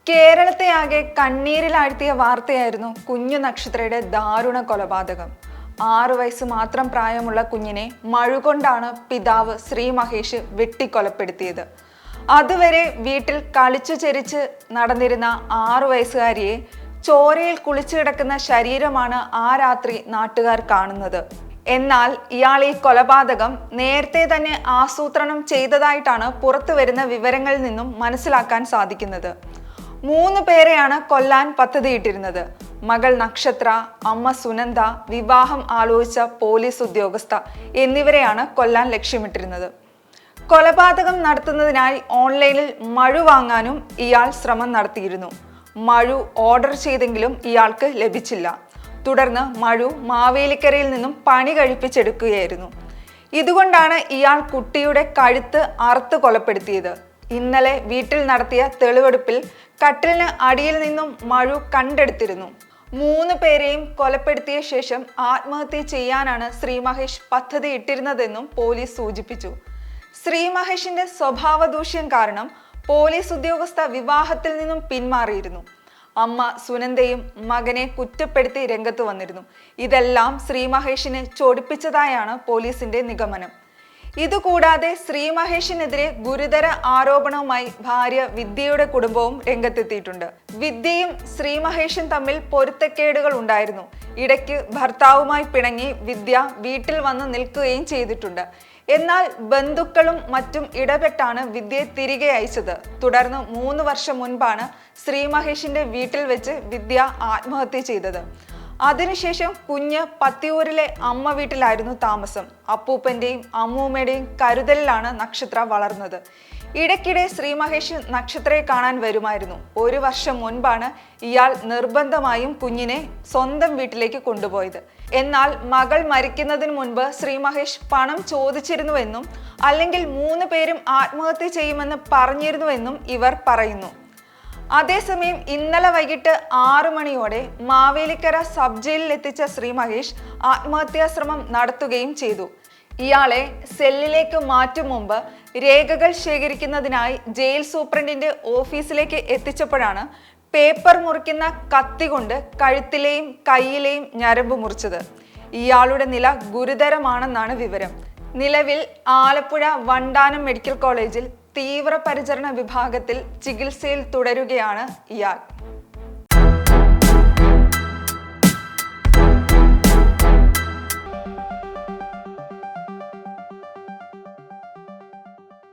കേരളത്തെ ആകെ കണ്ണീരിലാഴ്ത്തിയ വാർത്തയായിരുന്നു കുഞ്ഞു നക്ഷത്രയുടെ ദാരുണ കൊലപാതകം. 6 വയസ്സ് മാത്രം പ്രായമുള്ള കുഞ്ഞിനെ മഴുകൊണ്ടാണ് പിതാവ് ശ്രീ മഹേഷ് വെട്ടിക്കൊലപ്പെടുത്തിയത്. അതുവരെ വീട്ടിൽ കളിച്ചു ചെരിച്ച് നടന്നിരുന്ന 6 വയസ്സുകാരിയെ ചോരയിൽ കുളിച്ചു കിടക്കുന്ന ശരീരമാണ് ആ രാത്രി നാട്ടുകാർ കാണുന്നത്. എന്നാൽ ഇയാൾ ഈ കൊലപാതകം നേരത്തെ തന്നെ ആസൂത്രണം ചെയ്തതായിട്ടാണ് പുറത്തു വരുന്ന വിവരങ്ങളിൽ നിന്നും മനസ്സിലാക്കാൻ സാധിക്കുന്നത്. 3 പേരെയാണ് കൊല്ലാൻ പദ്ധതിയിട്ടിരുന്നത്. മകൾ നക്ഷത്ര, അമ്മ സുനന്ദ, വിവാഹം ആലോചിച്ച പോലീസ് ഉദ്യോഗസ്ഥ എന്നിവരെയാണ് കൊല്ലാൻ ലക്ഷ്യമിട്ടിരുന്നത്. കൊലപാതകം നടത്തുന്നതിനായി ഓൺലൈനിൽ മഴു വാങ്ങാനും ഇയാൾ ശ്രമം നടത്തിയിരുന്നു. മഴു ഓർഡർ ചെയ്തെങ്കിലും ഇയാൾക്ക് ലഭിച്ചില്ല. തുടർന്ന് മഴു മാവേലിക്കരയിൽ നിന്നും പണി കഴിപ്പിച്ചെടുക്കുകയായിരുന്നു. ഇതുകൊണ്ടാണ് ഇയാൾ കുട്ടിയുടെ കഴുത്ത് അറുത്ത് കൊലപ്പെടുത്തിയത്. ഇന്നലെ വീട്ടിൽ നടത്തിയ തെളിവെടുപ്പിൽ കട്ടിലിന് അടിയിൽ നിന്നും മഴു കണ്ടെടുത്തിരുന്നു. 3 പേരെയും കൊലപ്പെടുത്തിയ ശേഷം ആത്മഹത്യ ചെയ്യാനാണ് ശ്രീ മഹേഷ് പദ്ധതി ഇട്ടിരുന്നതെന്നും പോലീസ് സൂചിപ്പിച്ചു. ശ്രീ മഹേഷിന്റെ സ്വഭാവ ദൂഷ്യം കാരണം പോലീസ് ഉദ്യോഗസ്ഥ വിവാഹത്തിൽ നിന്നും പിന്മാറിയിരുന്നു. അമ്മ സുനന്ദയും മകനെ കുറ്റപ്പെടുത്തി രംഗത്ത് വന്നിരുന്നു. ഇതെല്ലാം ശ്രീ മഹേഷിനെ ചൊടിപ്പിച്ചതായാണ് പോലീസിന്റെ നിഗമനം. ഇതുകൂടാതെ ശ്രീ മഹേഷിനെതിരെ ഗുരുതര ആരോപണവുമായി ഭാര്യ വിദ്യയുടെ കുടുംബവും രംഗത്തെത്തിയിട്ടുണ്ട്. വിദ്യയും ശ്രീ മഹേഷും തമ്മിൽ പൊരുത്തക്കേടുകൾ ഉണ്ടായിരുന്നു. ഇടയ്ക്ക് ഭർത്താവുമായി പിണങ്ങി വിദ്യ വീട്ടിൽ വന്ന് നിൽക്കുകയും ചെയ്തിട്ടുണ്ട്. എന്നാൽ ബന്ധുക്കളും മറ്റും ഇടപെട്ടാണ് വിദ്യയെ തിരികെ അയച്ചത്. തുടർന്ന് 3 വർഷം മുൻപാണ് ശ്രീ മഹേഷിന്റെ വീട്ടിൽ വെച്ച് വിദ്യ ആത്മഹത്യ ചെയ്തത്. അതിനുശേഷം കുഞ്ഞ് പത്തിയൂരിലെ അമ്മ വീട്ടിലായിരുന്നു താമസം. അപ്പൂപ്പന്റെയും അമ്മൂമ്മയുടെയും കരുതലിലാണ് നക്ഷത്ര വളർന്നത്. ഇടയ്ക്കിടെ ശ്രീ മഹേഷ് നക്ഷത്രയെ കാണാൻ വരുമായിരുന്നു. 1 വർഷം മുൻപാണ് ഇയാൾ നിർബന്ധമായും കുഞ്ഞിനെ സ്വന്തം വീട്ടിലേക്ക് കൊണ്ടുപോയത്. എന്നാൽ മകൾ മരിക്കുന്നതിന് മുൻപ് ശ്രീ മഹേഷ് പണം ചോദിച്ചിരുന്നുവെന്നും അല്ലെങ്കിൽ 3 പേരും ആത്മഹത്യ ചെയ്യുമെന്ന് പറഞ്ഞിരുന്നുവെന്നും ഇവർ പറയുന്നു. അതേസമയം ഇന്നലെ വൈകിട്ട് 6 മണിയോടെ മാവേലിക്കര സബ് ജയിലിൽ എത്തിച്ച ശ്രീ മഹേഷ് ആത്മഹത്യാ ശ്രമം നടത്തുകയും ചെയ്തു. ഇയാളെ സെല്ലിലേക്ക് മാറ്റും മുമ്പ് രേഖകൾ ശേഖരിക്കുന്നതിനായി ജയിൽ സൂപ്രണ്ടിന്റെ ഓഫീസിലേക്ക് എത്തിച്ചപ്പോഴാണ് പേപ്പർ മുറിക്കുന്ന കത്തി കൊണ്ട് കഴുത്തിലെയും കൈയിലെയും ഞരമ്പ് മുറിച്ചത്. ഇയാളുടെ നില ഗുരുതരമാണെന്നാണ് വിവരം. നിലവിൽ ആലപ്പുഴ വണ്ടാനം മെഡിക്കൽ കോളേജിൽ തീവ്രപരിചരണ വിഭാഗത്തിൽ ചികിത്സയിൽ തുടരുകയാണ് ഇയാൾ.